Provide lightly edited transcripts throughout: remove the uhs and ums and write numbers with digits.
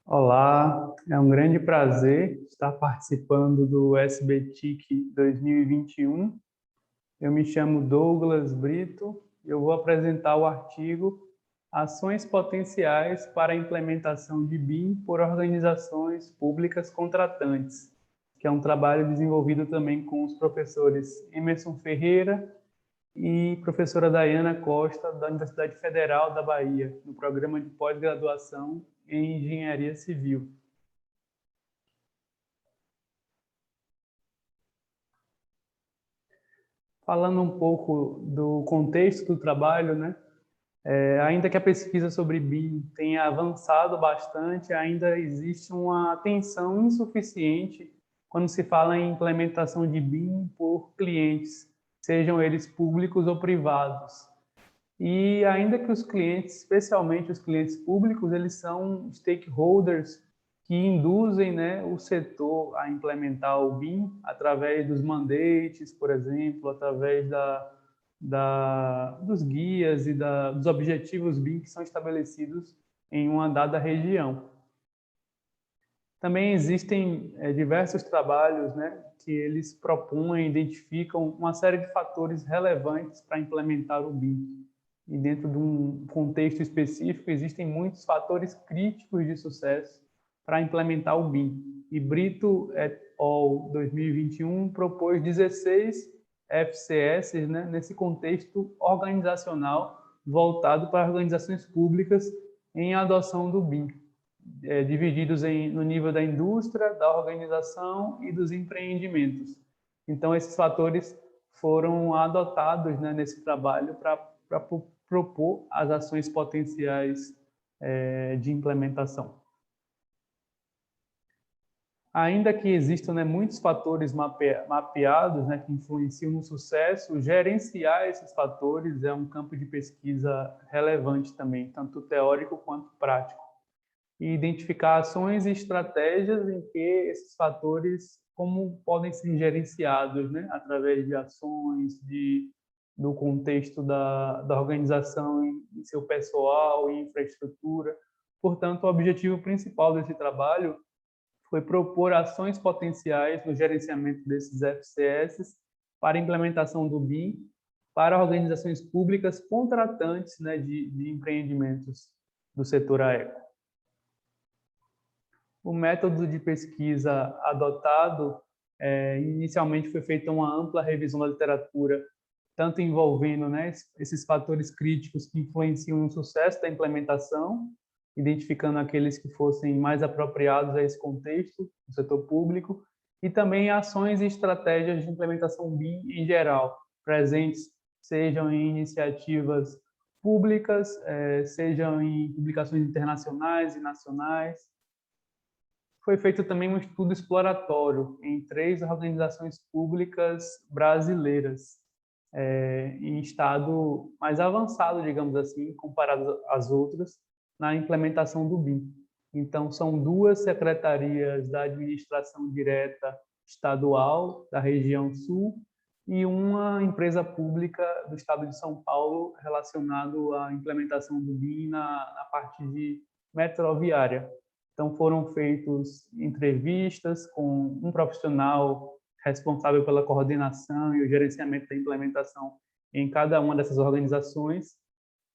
Olá, é um grande prazer estar participando do SBTIC 2021. Eu me chamo Douglas Brito e eu vou apresentar o artigo Ações Potenciais para a Implementação de BIM por Organizações Públicas Contratantes, que é um trabalho desenvolvido também com os professores Emerson Ferreira e professora Daiana Costa, da Universidade Federal da Bahia, no programa de pós-graduação em Engenharia Civil. Falando um pouco do contexto do trabalho, né? Ainda que a pesquisa sobre BIM tenha avançado bastante, ainda existe uma atenção insuficiente quando se fala em implementação de BIM por clientes, sejam eles públicos ou privados. E ainda que os clientes, especialmente os clientes públicos, eles são stakeholders que induzem, né, o setor a implementar o BIM através dos mandates, por exemplo, através dos guias e dos objetivos BIM que são estabelecidos em uma dada região. Também existem diversos trabalhos, né, que eles propõem, identificam uma série de fatores relevantes para implementar o BIM. E dentro de um contexto específico, existem muitos fatores críticos de sucesso para implementar o BIM. E Brito et al. 2021 propôs 16 FCS, né, nesse contexto organizacional voltado para organizações públicas em adoção do BIM, divididos no nível da indústria, da organização e dos empreendimentos. Então, esses fatores foram adotados, né, nesse trabalho para propor as ações potenciais de implementação. Ainda que existam, né, muitos fatores mapeados, né, que influenciam no sucesso, gerenciar esses fatores é um campo de pesquisa relevante também, tanto teórico quanto prático. E identificar ações e estratégias em que esses fatores como podem ser gerenciados, né, através de ações, do contexto da organização em seu pessoal e infraestrutura. Portanto, o objetivo principal desse trabalho foi propor ações potenciais no gerenciamento desses FCS para implementação do BIM para organizações públicas contratantes, né, de empreendimentos do setor aéreo. O método de pesquisa adotado, inicialmente foi feita uma ampla revisão da literatura, tanto envolvendo, né, esses fatores críticos que influenciam no sucesso da implementação, identificando aqueles que fossem mais apropriados a esse contexto, no setor público, e também ações e estratégias de implementação BIM em geral, presentes sejam em iniciativas públicas, sejam em publicações internacionais e nacionais. Foi feito também um estudo exploratório em 3 organizações públicas brasileiras, em estado mais avançado, digamos assim, comparado às outras, na implementação do BIM. Então, são 2 secretarias da administração direta estadual da região sul e uma empresa pública do estado de São Paulo relacionado à implementação do BIM na parte de metroviária. Então, foram feitas entrevistas com um profissional responsável pela coordenação e o gerenciamento da implementação em cada uma dessas organizações.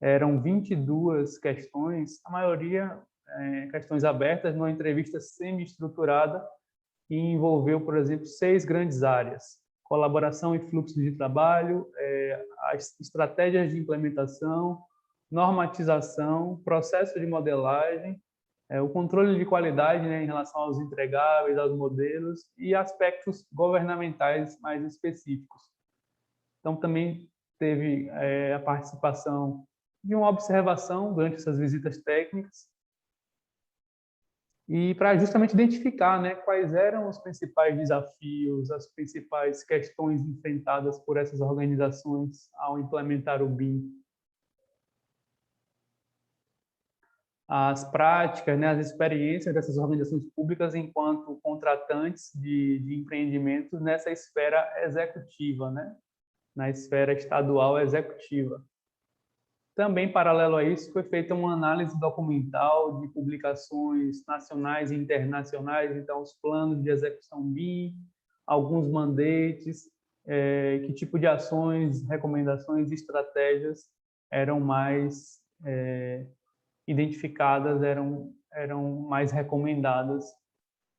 Eram 22 questões, a maioria questões abertas, numa entrevista semi-estruturada, que envolveu, por exemplo, 6 grandes áreas: colaboração e fluxo de trabalho, as estratégias de implementação, normatização, processo de modelagem, o controle de qualidade, né, em relação aos entregáveis, aos modelos e aspectos governamentais mais específicos. Então, também teve a participação de uma observação durante essas visitas técnicas e para justamente identificar, né, quais eram os principais desafios, as principais questões enfrentadas por essas organizações ao implementar o BIM. As práticas, né, as experiências dessas organizações públicas enquanto contratantes de empreendimentos nessa esfera executiva, né, na esfera estadual executiva. Também, paralelo a isso, foi feita uma análise documental de publicações nacionais e internacionais, então, os planos de execução BIM, alguns mandates, que tipo de ações, recomendações e estratégias eram mais identificadas, eram mais recomendadas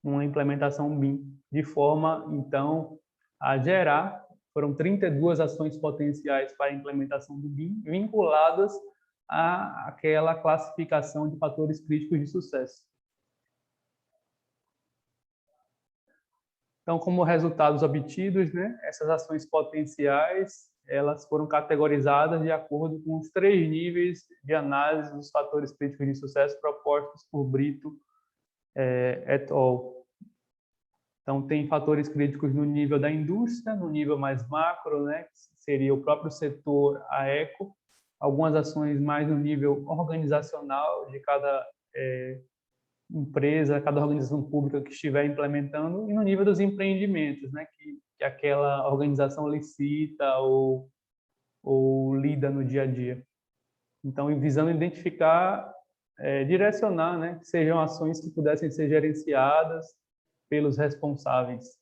numa implementação BIM, de forma, então, a gerar, foram 32 ações potenciais para a implementação do BIM, vinculadas àquela classificação de fatores críticos de sucesso. Então, como resultados obtidos, né, essas ações potenciais, elas foram categorizadas de acordo com os 3 níveis de análise dos fatores críticos de sucesso propostos por Brito et al. Então, tem fatores críticos no nível da indústria, no nível mais macro, né, que seria o próprio setor, a eco, algumas ações mais no nível organizacional de cada empresa, cada organização pública que estiver implementando, e no nível dos empreendimentos, né, que aquela organização licita ou lida no dia a dia. Então, visando identificar, direcionar, né, que sejam ações que pudessem ser gerenciadas pelos responsáveis.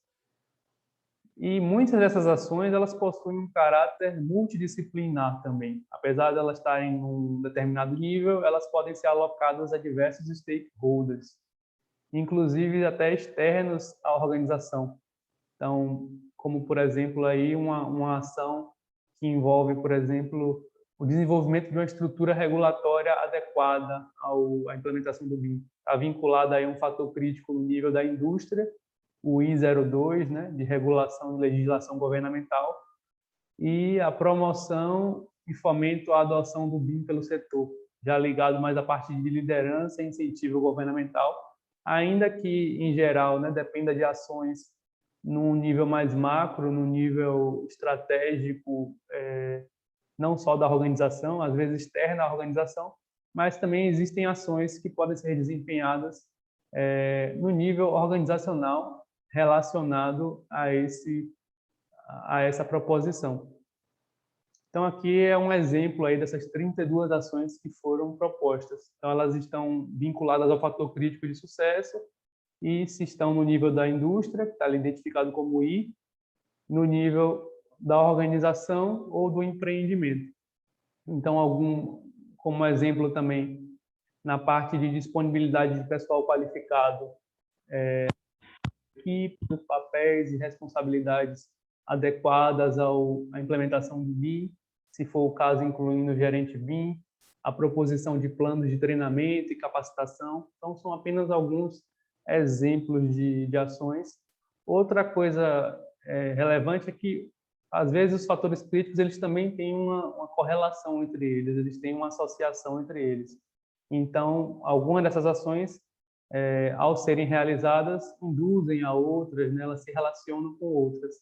E muitas dessas ações, elas possuem um caráter multidisciplinar também. Apesar de elas estarem em um determinado nível, elas podem ser alocadas a diversos stakeholders, inclusive até externos à organização. Então, como, por exemplo, aí uma ação que envolve, por exemplo, o desenvolvimento de uma estrutura regulatória adequada à implementação do BIM. Está vinculada aí a um fator crítico no nível da indústria, o I02, né, de regulação e legislação governamental, e a promoção e fomento à adoção do BIM pelo setor, já ligado mais à parte de liderança e incentivo governamental, ainda que, em geral, né, dependa de ações num nível mais macro, no nível estratégico, não só da organização, às vezes externa à organização, mas também existem ações que podem ser desempenhadas no nível organizacional relacionado a essa proposição. Então, aqui é um exemplo aí dessas 32 ações que foram propostas. Então, elas estão vinculadas ao fator crítico de sucesso, e se estão no nível da indústria, que está ali identificado como I, no nível da organização ou do empreendimento. Então, como exemplo também, na parte de disponibilidade de pessoal qualificado, equipes, papéis e responsabilidades adequadas à implementação do BIM, se for o caso, incluindo o gerente BIM, a proposição de planos de treinamento e capacitação. Então, são apenas alguns exemplos de ações. Outra coisa relevante é que, às vezes, os fatores críticos eles também têm uma correlação entre eles têm uma associação entre eles. Então, algumas dessas ações, ao serem realizadas, induzem a outras, né? Elas se relacionam com outras.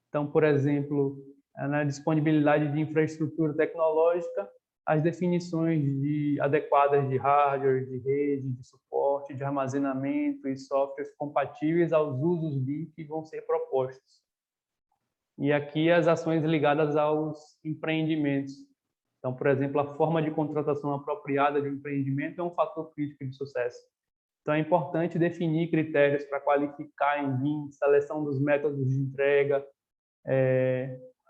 Então, por exemplo, na disponibilidade de infraestrutura tecnológica, as definições adequadas de hardware, de rede, de suporte, de armazenamento e softwares compatíveis aos usos BIM que vão ser propostos. E aqui as ações ligadas aos empreendimentos. Então, por exemplo, a forma de contratação apropriada de um empreendimento é um fator crítico de sucesso. Então, é importante definir critérios para qualificar em BIM, seleção dos métodos de entrega,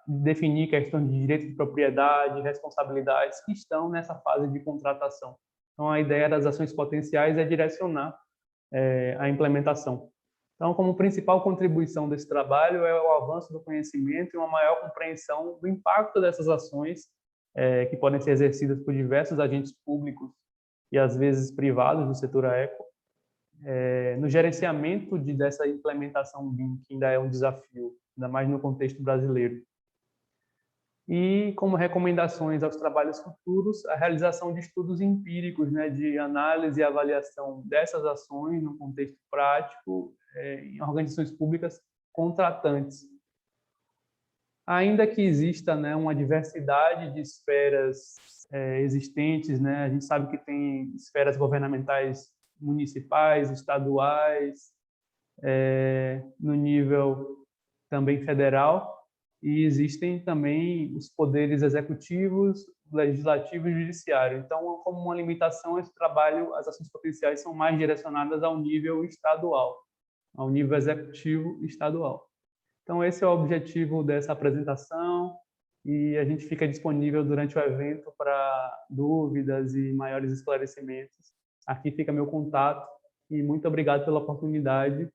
definir questões de direito de propriedade, responsabilidades que estão nessa fase de contratação. Então, a ideia das ações potenciais é direcionar a implementação. Então, como principal contribuição desse trabalho é o avanço do conhecimento e uma maior compreensão do impacto dessas ações que podem ser exercidas por diversos agentes públicos e, às vezes, privados do setor eco, no gerenciamento dessa implementação BIM, que ainda é um desafio, ainda mais no contexto brasileiro. E, como recomendações aos trabalhos futuros, a realização de estudos empíricos, né, de análise e avaliação dessas ações no contexto prático, em organizações públicas contratantes. Ainda que exista, né, uma diversidade de esferas existentes, né, a gente sabe que tem esferas governamentais municipais, estaduais, no nível também federal, e existem também os poderes executivos, legislativo e judiciário. Então, como uma limitação, esse trabalho, as ações potenciais são mais direcionadas ao nível estadual, ao nível executivo estadual. Então, esse é o objetivo dessa apresentação e a gente fica disponível durante o evento para dúvidas e maiores esclarecimentos. Aqui fica meu contato e muito obrigado pela oportunidade